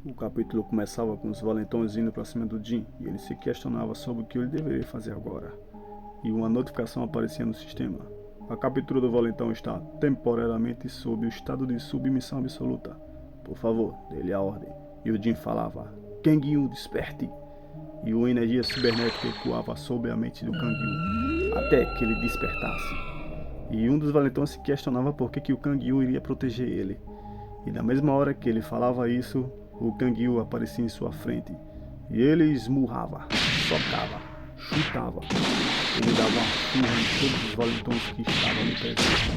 O capítulo começava com os valentões indo para cima do Jim e ele se questionava sobre o que ele deveria fazer agora. E uma notificação aparecia no sistema. A captura do valentão está temporariamente sob o estado de submissão absoluta. Por favor, dê-lhe a ordem. E o Jim falava: Kang-Yu, desperte! E uma energia cibernética ecoava sobre a mente do Kang-Yu, até que ele despertasse. E um dos valentões se questionava por que o Kang-Yu iria proteger ele. E na mesma hora que ele falava isso, o Kang-Yu aparecia em sua frente. E ele esmurrava, socava, chutava. Ele dava uma surra em todos os valentões que estavam ali presentes.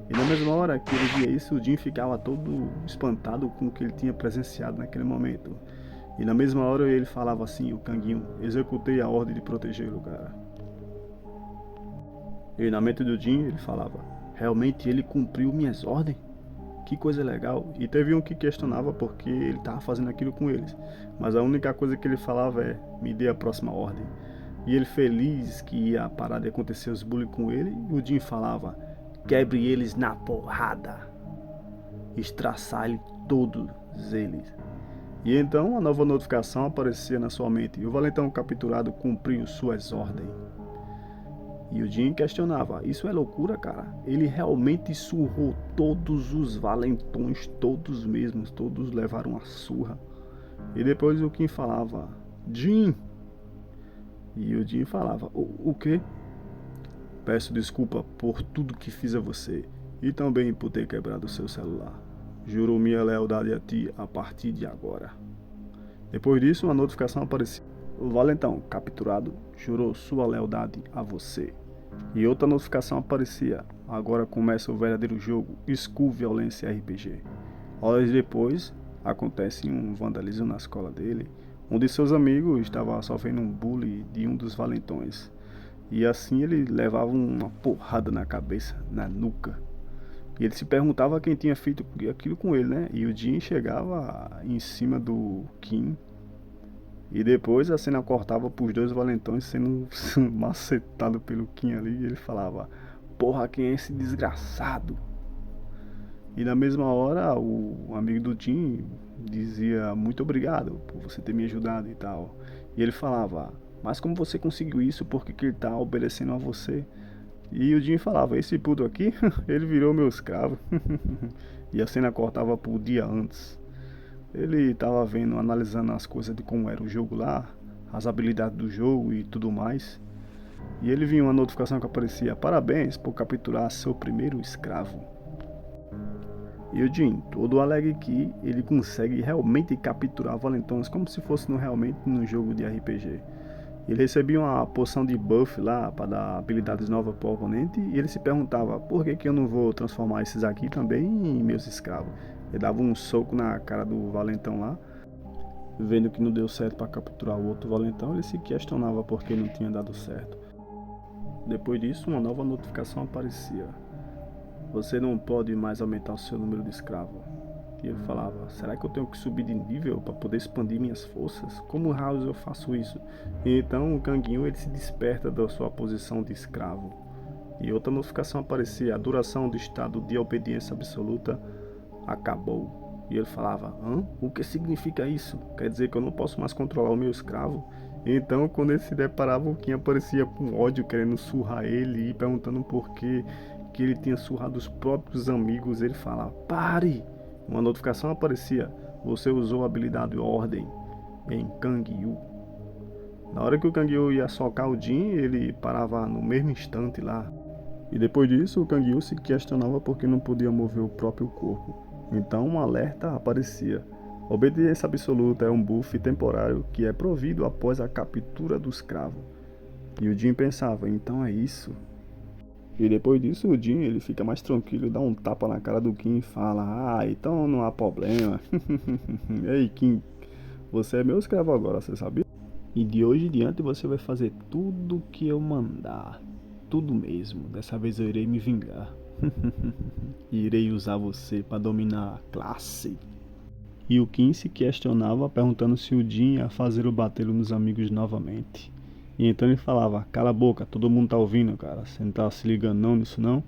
E na mesma hora que ele via isso, o Jin ficava todo espantado com o que ele tinha presenciado naquele momento. E na mesma hora ele falava assim, o Kang-Yu: executei a ordem de protegê-lo, cara. E na mente do Jin ele falava: realmente ele cumpriu minhas ordens? Que coisa legal. E teve um que questionava porque ele estava fazendo aquilo com eles. Mas a única coisa que ele falava é: me dê a próxima ordem. E ele feliz que ia parar de acontecer os bullying com ele, e o Jim falava: quebre eles na porrada. Estraçalhe todos eles. E então a nova notificação aparecia na sua mente, e o valentão capturado cumpriu suas ordens. E o Jim questionava: isso é loucura, cara? Ele realmente surrou todos os valentões, todos mesmos, todos levaram a surra. E depois o Kim falava: Jim! E o Jim falava: o quê? Peço desculpa por tudo que fiz a você e também por ter quebrado seu celular. Juro minha lealdade a ti a partir de agora. Depois disso, uma notificação apareceu. O valentão capturado jurou sua lealdade a você. E outra notificação aparecia: agora começa o verdadeiro jogo Skull Violência RPG. Horas depois, acontece um vandalismo na escola dele. Um de seus amigos estava sofrendo um bullying de um dos valentões. E assim ele levava uma porrada na cabeça, na nuca. E ele se perguntava quem tinha feito aquilo com ele, né? E o Jin chegava em cima do Kim. E depois a cena cortava pros dois valentões sendo macetado pelo Kim ali. E ele falava: porra, quem é esse desgraçado? E na mesma hora o amigo do Jim dizia: muito obrigado por você ter me ajudado e tal. E ele falava: mas como você conseguiu isso? Por que ele tá obedecendo a você? E o Jim falava: esse puto aqui, ele virou meu escravo. E a cena cortava pro dia antes. Ele tava vendo, analisando as coisas de como era o jogo lá, as habilidades do jogo e tudo mais. E ele viu uma notificação que aparecia: parabéns por capturar seu primeiro escravo. E o Jim, todo alegre que ele consegue realmente capturar valentões como se fosse realmente num jogo de RPG. Ele recebia uma poção de buff lá para dar habilidades novas para o oponente e ele se perguntava: por que eu não vou transformar esses aqui também em meus escravos? Ele dava um soco na cara do valentão lá, vendo que não deu certo para capturar o outro valentão, ele se questionava por que não tinha dado certo. Depois disso, uma nova notificação aparecia: você não pode mais aumentar o seu número de escravos. E ele falava: será que eu tenho que subir de nível para poder expandir minhas forças? Como House eu faço isso? E então o Kang-Yu ele se desperta da sua posição de escravo. E outra notificação aparecia: a duração do estado de obediência absoluta acabou. E ele falava: hã? O que significa isso? Quer dizer que eu não posso mais controlar o meu escravo? E então quando ele se deparava, o Kim aparecia com ódio, querendo surrar ele e perguntando por que ele tinha surrado os próprios amigos. Ele falava: pare! Uma notificação aparecia: você usou a habilidade Ordem em Kang-Yu. Na hora que o Kang-Yu ia socar o Jin, ele parava no mesmo instante lá. E depois disso, o Kang-Yu se questionava porque não podia mover o próprio corpo. Então um alerta aparecia: obediência absoluta é um buff temporário que é provido após a captura do escravo. E o Jin pensava: então é isso? E depois disso o Jin ele fica mais tranquilo, dá um tapa na cara do Kim e fala: ah, então não há problema. Ei Kim, você é meu escravo agora, você sabia? E de hoje em diante você vai fazer tudo o que eu mandar. Tudo mesmo, dessa vez eu irei me vingar. E irei usar você para dominar a classe. E o Kim se questionava, perguntando se o Jin ia fazer o batelo nos amigos novamente. E então ele falava: cala a boca, todo mundo tá ouvindo, cara. Você não tá se ligando não nisso não?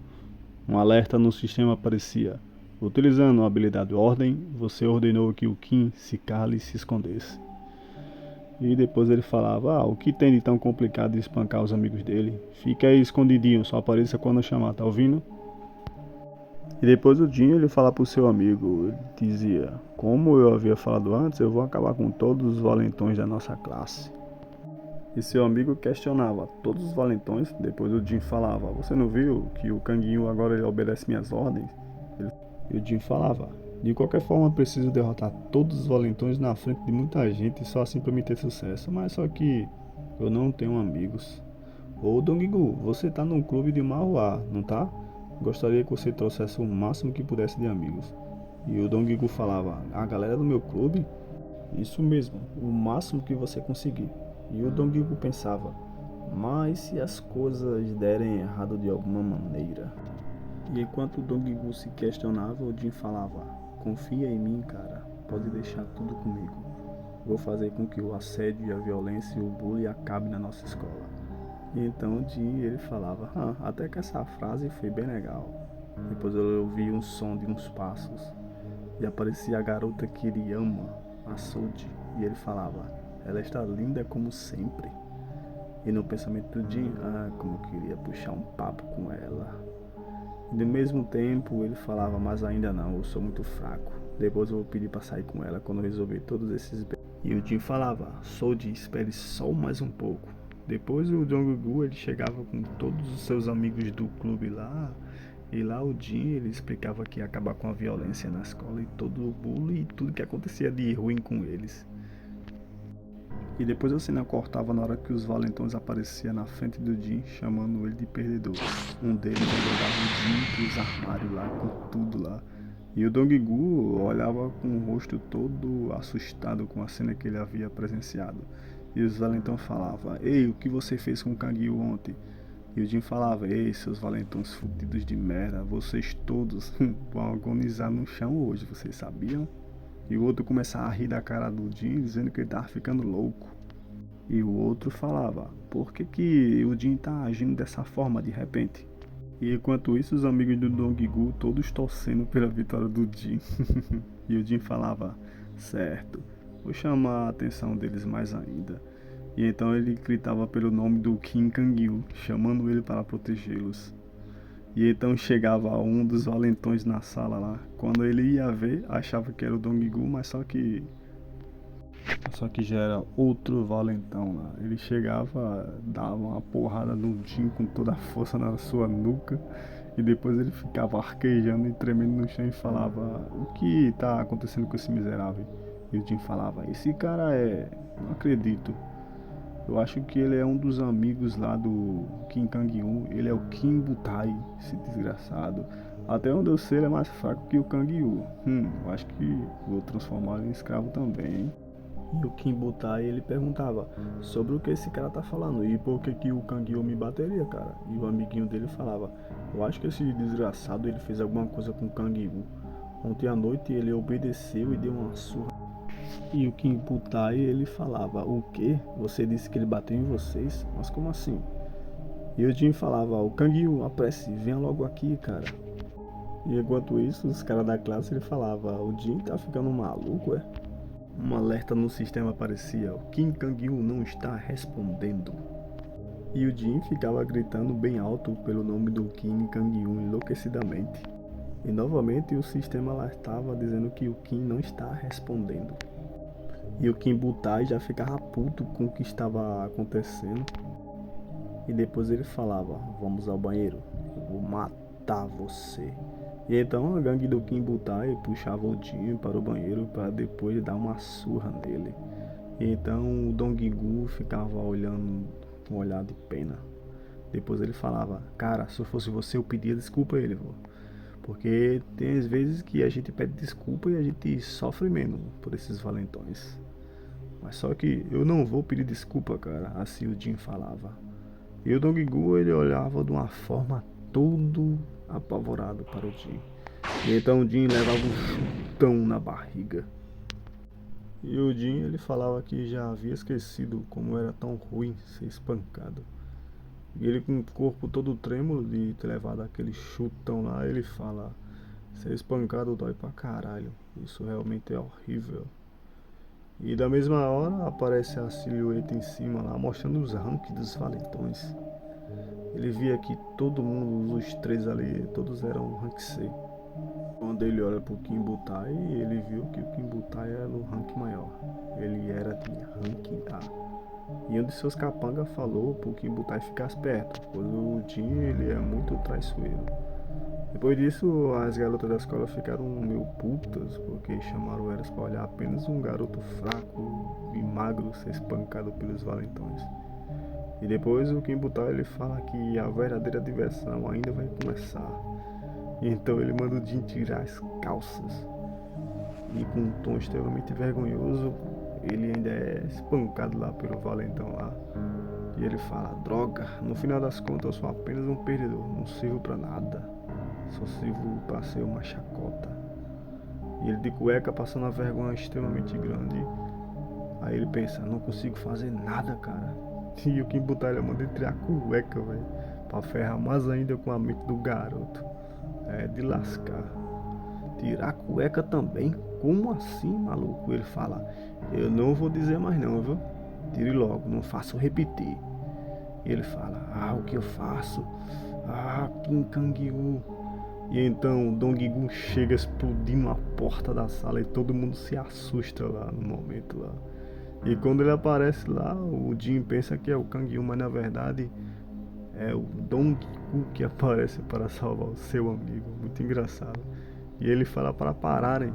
Um alerta no sistema aparecia: Utilizando a habilidade Ordem, você ordenou que o Kim se cale e se escondesse. E depois ele falava, o que tem de tão complicado de espancar os amigos dele? Fica aí escondidinho, só apareça quando eu chamar, tá ouvindo? E depois o Jim ele fala pro seu amigo, ele dizia, como eu havia falado antes, eu vou acabar com todos os valentões da nossa classe. E seu amigo questionava, todos os valentões? Depois o Jim falava, você não viu que o Canguinho agora ele obedece minhas ordens? E o Jim falava, de qualquer forma preciso derrotar todos os valentões na frente de muita gente só assim para me ter sucesso, mas só que eu não tenho amigos. Ô Donggu, você tá num clube de Marruá, não tá? Gostaria que você trouxesse o máximo que pudesse de amigos. E o Donggu falava, a galera do meu clube? Isso mesmo, o máximo que você conseguir. E o Donggu pensava, mas se as coisas derem errado de alguma maneira? E enquanto o Donggu se questionava, o Jin falava, confia em mim, cara, pode deixar tudo comigo. Vou fazer com que o assédio, a violência e o bullying acabem na nossa escola. E então o Jin ele falava, até que essa frase foi bem legal. Depois eu ouvi um som de uns passos e aparecia a garota Kiriyama, a Soji, e ele falava, ela está linda como sempre. E no pensamento do Jin, como eu queria puxar um papo com ela. E do mesmo tempo ele falava, mas ainda não, eu sou muito fraco. Depois eu vou pedir para sair com ela quando eu resolver todos esses bens. E o Jin falava, Soji, espere só mais um pouco. Depois o Donggu ele chegava com todos os seus amigos do clube lá. E lá o Jin ele explicava que ia acabar com a violência na escola e todo o bullying e tudo que acontecia de ruim com eles. E depois a cena cortava na hora que os valentões apareciam na frente do Jin, chamando ele de perdedor. Um deles jogava o Jin pros armários lá, com tudo lá. E o Donggu olhava com o rosto todo assustado com a cena que ele havia presenciado. E os valentões falavam, ei, o que você fez com o Kangyu ontem? E o Jin falava, ei, seus valentões fudidos de merda, vocês todos vão agonizar no chão hoje, vocês sabiam? E o outro começava a rir da cara do Jin, dizendo que ele tava ficando louco. E o outro falava, por que o Jin tá agindo dessa forma de repente? E enquanto isso, os amigos do Donggu todos torcendo pela vitória do Jin. E o Jin falava, certo, vou chamar a atenção deles mais ainda. E então ele gritava pelo nome do Kim Kangyu, chamando ele para protegê-los. E então chegava um dos valentões na sala lá. Quando ele ia ver, achava que era o Donggu, mas só que já era outro valentão lá. Ele chegava, dava uma porrada no Jin com toda a força na sua nuca. E depois ele ficava arquejando e tremendo no chão e falava, o que tá acontecendo com esse miserável? E o Jin falava, esse cara não acredito. Eu acho que ele é um dos amigos lá do Kim Kang-un. Ele é o Kim Butai, esse desgraçado. Até onde eu sei, ele é mais fraco que o Kang-u. Eu acho que vou transformar ele em escravo também, hein? E o Kim Butai, ele perguntava sobre o que esse cara tá falando e por que o Kang-u me bateria, cara. E o amiguinho dele falava, eu acho que esse desgraçado ele fez alguma coisa com o Kang-u. Ontem à noite ele obedeceu e deu uma surra. E o Kim Butai, ele falava, o quê? Você disse que ele bateu em vocês? Mas como assim? E o Jin falava, o Kang-u, apresse, venha logo aqui, cara. E enquanto isso, os caras da classe, ele falava, o Jin tá ficando maluco, é? Um alerta no sistema aparecia, o Kim Kang-u não está respondendo. E o Jin ficava gritando bem alto pelo nome do Kim Kang-u enlouquecidamente. E novamente o sistema lá estava dizendo que o Kim não está respondendo. E o Kim Butai já ficava puto com o que estava acontecendo. E depois ele falava, vamos ao banheiro, eu vou matar você. E então a gangue do Kim Butai puxava o Jin para o banheiro para depois dar uma surra nele. E então o Donggu ficava olhando com um olhar de pena. Depois ele falava, cara, se eu fosse você eu pedia desculpa a ele, vô. Porque tem às vezes que a gente pede desculpa e a gente sofre menos por esses valentões. Mas só que eu não vou pedir desculpa, cara, assim o Jin falava. E o Donggu ele olhava de uma forma todo apavorado para o Jin. E então o Jin levava um chutão na barriga. E o Jin ele falava que já havia esquecido como era tão ruim ser espancado. E ele com o corpo todo trêmulo de ter levado aquele chutão lá, ele fala, Ser espancado dói pra caralho. Isso realmente é horrível. E da mesma hora aparece a silhueta em cima lá, mostrando os ranks dos valentões. Ele via que todo mundo, os três ali, todos eram rank C. Quando ele olha pro Kimbutai, ele viu que o Kimbutai era no rank maior. Ele era de rank A. E um de seus capangas falou pro Kimbutai ficasse perto, pois o Jin ele é muito traiçoeiro. Depois disso, as garotas da escola ficaram meio putas, porque chamaram elas para olhar apenas um garoto fraco e magro ser espancado pelos valentões. E depois o Kimbutai ele fala que a verdadeira diversão ainda vai começar. E então ele manda o Jin tirar as calças. E com um tom extremamente vergonhoso, ele ainda é espancado lá pelo valentão lá. E ele fala, droga, no final das contas eu sou apenas um perdedor, não sirvo pra nada. Só sirvo pra ser uma chacota. E ele de cueca passando uma vergonha extremamente grande. Aí ele pensa, não consigo fazer nada, cara. E o Kimbutai ele manda ele tirar a cueca, velho. Pra ferrar mais ainda com a mente do garoto. É de lascar. Tirar a cueca também? Como assim, maluco? Ele fala, eu não vou dizer mais não, viu? Tire logo, não faço repetir. E ele fala, o que eu faço? Kim Kang-yu. E então Dong-gu chega explodindo a porta da sala e todo mundo se assusta lá no momento lá. E quando ele aparece lá, o Jin pensa que é o Kang-yu, mas na verdade é o Dong-gu que aparece para salvar o seu amigo. Muito engraçado. E ele fala para pararem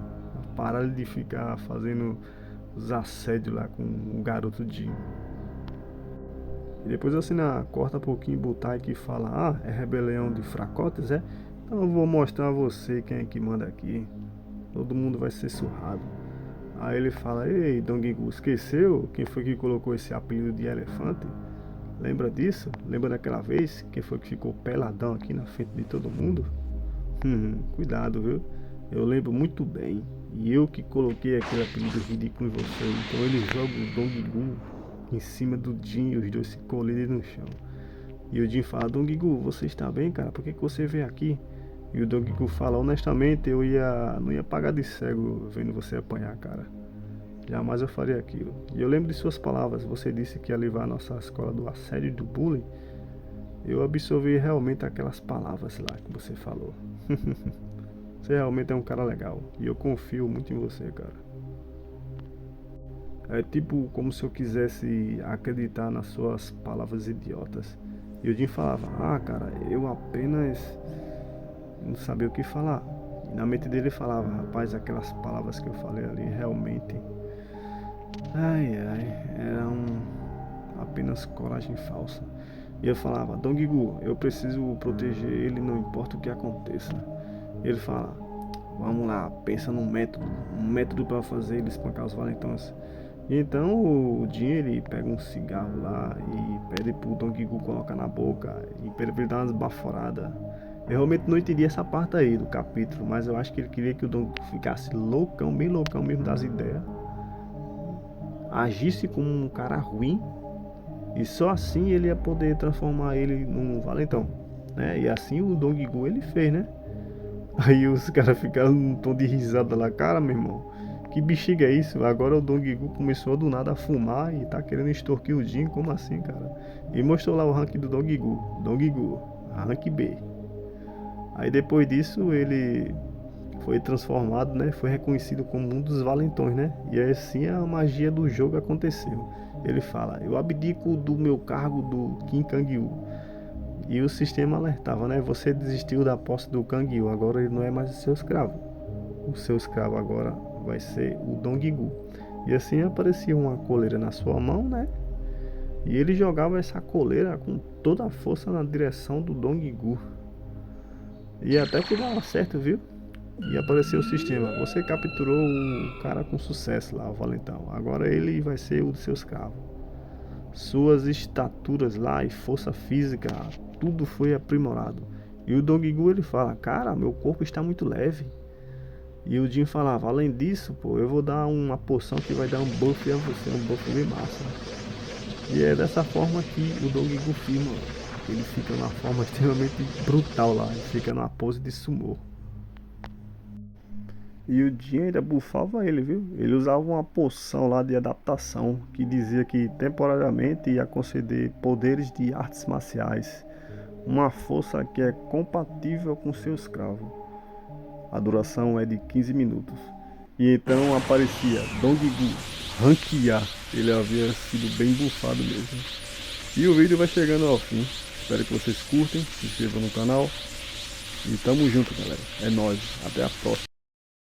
de ficar fazendo os assédios lá com o garoto Jin. E depois a cena corta um pouquinho Butai que fala, é rebelião de fracotes, é? Então eu vou mostrar a você quem é que manda aqui. Todo mundo vai ser surrado. Aí ele fala, ei Dong-gu, esqueceu quem foi que colocou esse apelido de elefante? Lembra disso? Lembra daquela vez? Quem foi que ficou peladão aqui na frente de todo mundo? Cuidado, viu? Eu lembro muito bem. E eu que coloquei aquele apelido ridículo em você. Então ele joga o Dong-gu em cima do Jin e os dois se colidem no chão. E o Jin fala, Dong-gu, você está bem, cara? Por que você veio aqui? E o Dong-gu fala, honestamente, não ia pagar de cego vendo você apanhar, cara. Jamais eu faria aquilo. E eu lembro de suas palavras. Você disse que ia levar a nossa escola do assédio e do bullying. Eu absorvi realmente aquelas palavras lá que você falou. Você realmente é um cara legal. E eu confio muito em você, cara. É tipo como se eu quisesse acreditar nas suas palavras idiotas. E o Jin falava, cara, eu apenas não sabia o que falar. E na mente dele falava, rapaz, aquelas palavras que eu falei ali realmente eram apenas coragem falsa. E eu falava, Dong-gu, eu preciso proteger ele, não importa o que aconteça. E ele fala, vamos lá, pensa num método para fazer ele espancar os valentões. E então o Jin ele pega um cigarro lá e pede pro Dong-gu colocar na boca e pede pra ele dar umas baforadas. Eu realmente não entendi essa parte aí do capítulo, mas eu acho que ele queria que o Dong-gu ficasse loucão, bem loucão mesmo das ideias, agisse como um cara ruim e só assim ele ia poder transformar ele num valentão, né? E assim o Dong-gu ele fez, né? Aí os caras ficaram num tom de risada lá, cara, meu irmão, que bexiga é isso? Agora o Dong-gu começou do nada a fumar e tá querendo extorquir o Jin, como assim, cara? E mostrou lá o rank do Dong-gu, rank B. Aí depois disso ele foi transformado, né? Foi reconhecido como um dos valentões, né? E assim a magia do jogo aconteceu. Ele fala, eu abdico do meu cargo do Kim Kang-yu. E o sistema alertava, né? Você desistiu da posse do Kang-yu, agora ele não é mais o seu escravo. O seu escravo agora vai ser o Dong-gu. E assim aparecia uma coleira na sua mão, né? E ele jogava essa coleira com toda a força na direção do Dong-gu. E até que dava certo, viu? E apareceu o sistema. Você capturou o cara com sucesso lá, o valentão. Agora ele vai ser o do seu escravo. Suas estaturas lá e força física, tudo foi aprimorado. E o Dong-gu ele fala, cara, meu corpo está muito leve. E o Jin falava, além disso, pô, eu vou dar uma poção que vai dar um buff a você, um buff bem massa. E é dessa forma que o Dong-gu firma. Ele fica numa forma extremamente brutal lá, ele fica numa pose de sumô. E o Jin ainda bufava ele, viu? Ele usava uma poção lá de adaptação que dizia que temporariamente ia conceder poderes de artes marciais, uma força que é compatível com seu escravo. A duração é de 15 minutos. E então aparecia Donggu ranquear. Ele havia sido bem bufado mesmo. E o vídeo vai chegando ao fim. Espero que vocês curtem, se inscrevam no canal. E tamo junto, galera. É nóis. Até a próxima.